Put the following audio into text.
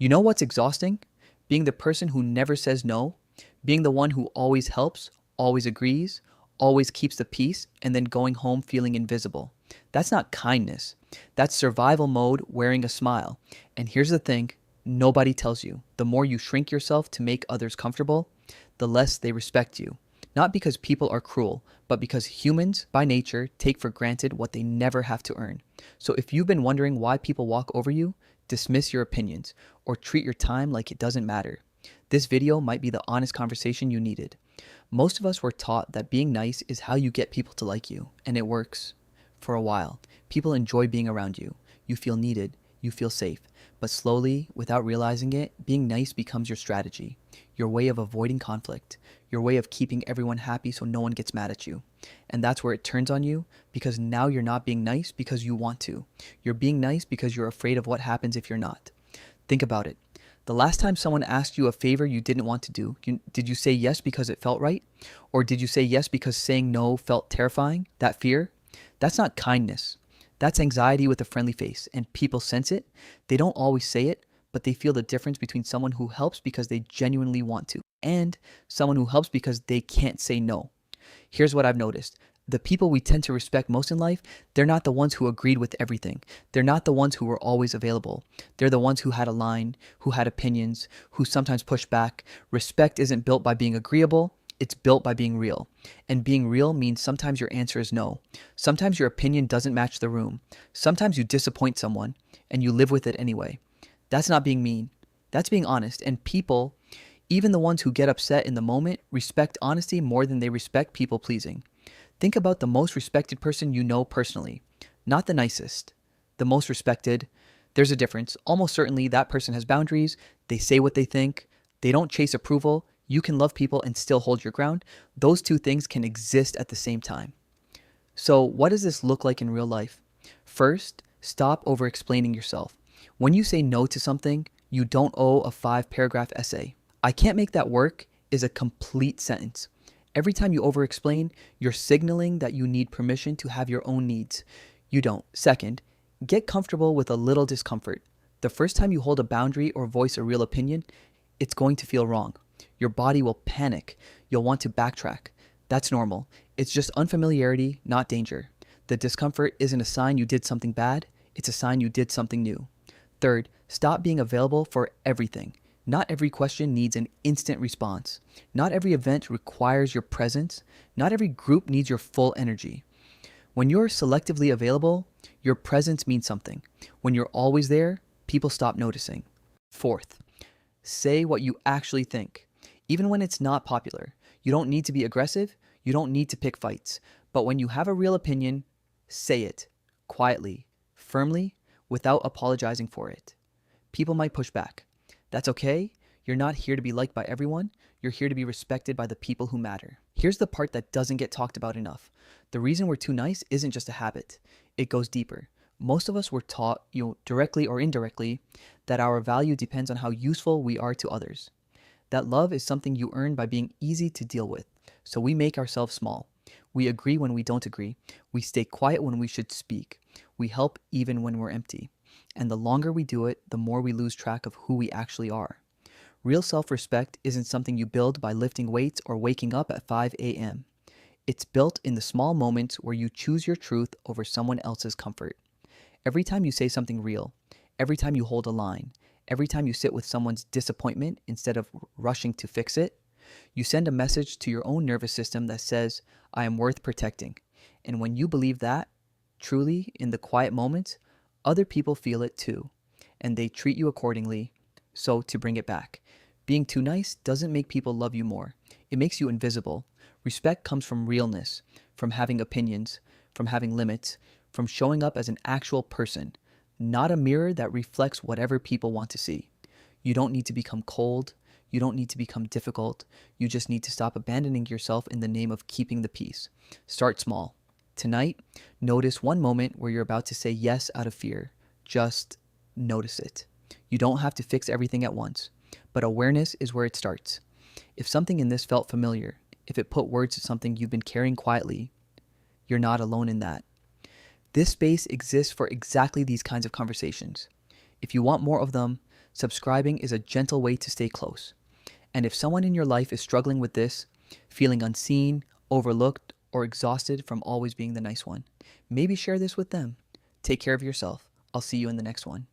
You know what's exhausting? Being the person who never says no, being the one who always helps, always agrees, always keeps the peace, and then going home feeling invisible. That's not kindness. That's survival mode wearing a smile. And here's the thing, nobody tells you. The more you shrink yourself to make others comfortable, the less they respect you. Not because people are cruel, but because humans, by nature, take for granted what they never have to earn. So if you've been wondering why people walk over you, dismiss your opinions, or treat your time like it doesn't matter, this video might be the honest conversation you needed. Most of us were taught that being nice is how you get people to like you, and it works. For a while, people enjoy being around you. You feel needed, you feel safe. But slowly, without realizing it, being nice becomes your strategy, your way of avoiding conflict, your way of keeping everyone happy so no one gets mad at you. And that's where it turns on you, because now you're not being nice because you want to. You're being nice because you're afraid of what happens if you're not. Think about it. The last time someone asked you a favor you didn't want to do, did you say yes because it felt right? Or did you say yes because saying no felt terrifying? That fear? That's not kindness. That's anxiety with a friendly face, and people sense it. They don't always say it, but they feel the difference between someone who helps because they genuinely want to and someone who helps because they can't say no. Here's what I've noticed. The people we tend to respect most in life, they're not the ones who agreed with everything. They're not the ones who were always available. They're the ones who had a line, who had opinions, who sometimes pushed back. Respect isn't built by being agreeable. It's built by being real. And being real means sometimes your answer is no. Sometimes your opinion doesn't match the room. Sometimes you disappoint someone and you live with it anyway. That's not being mean. That's being honest. And people, even the ones who get upset in the moment, respect honesty more than they respect people pleasing. Think about the most respected person you know personally. Not the nicest. The most respected. There's a difference. Almost certainly that person has boundaries. They say what they think. They don't chase approval. You can love people and still hold your ground. Those two things can exist at the same time. So what does this look like in real life? First, stop over explaining yourself. When you say no to something, you don't owe a 5-paragraph essay. I can't make that work is a complete sentence. Every time you over explain, you're signaling that you need permission to have your own needs. You don't. Second, get comfortable with a little discomfort. The first time you hold a boundary or voice a real opinion, it's going to feel wrong. Your body will panic. You'll want to backtrack. That's normal. It's just unfamiliarity, not danger. The discomfort isn't a sign you did something bad. It's a sign you did something new. Third, stop being available for everything. Not every question needs an instant response. Not every event requires your presence. Not every group needs your full energy. When you're selectively available, your presence means something. When you're always there, people stop noticing. Fourth, say what you actually think. Even when it's not popular, you don't need to be aggressive. You don't need to pick fights. But when you have a real opinion, say it quietly, firmly, without apologizing for it. People might push back. That's okay. You're not here to be liked by everyone. You're here to be respected by the people who matter. Here's the part that doesn't get talked about enough. The reason we're too nice isn't just a habit. It goes deeper. Most of us were taught, directly or indirectly, that our value depends on how useful we are to others. That love is something you earn by being easy to deal with. So we make ourselves small. We agree when we don't agree. We stay quiet when we should speak. We help even when we're empty. And the longer we do it, the more we lose track of who we actually are. Real self-respect isn't something you build by lifting weights or waking up at 5 a.m. It's built in the small moments where you choose your truth over someone else's comfort. Every time you say something real, every time you hold a line, every time you sit with someone's disappointment instead of rushing to fix it, you send a message to your own nervous system that says, I am worth protecting. And when you believe that, truly, in the quiet moments, other people feel it too, and they treat you accordingly. So to bring it back, being too nice doesn't make people love you more. It makes you invisible. Respect comes from realness, from having opinions, from having limits, from showing up as an actual person, not a mirror that reflects whatever people want to see. You don't need to become cold. You don't need to become difficult. You just need to stop abandoning yourself in the name of keeping the peace. Start small. Tonight, notice one moment where you're about to say yes out of fear. Just notice it. You don't have to fix everything at once, but awareness is where it starts. If something in this felt familiar, if it put words to something you've been carrying quietly, you're not alone in that. This space exists for exactly these kinds of conversations. If you want more of them, Subscribing is a gentle way to stay close. And if someone in your life is struggling with this, feeling unseen, overlooked, or exhausted from always being the nice one, maybe share this with them. Take care of yourself. I'll see you in the next one.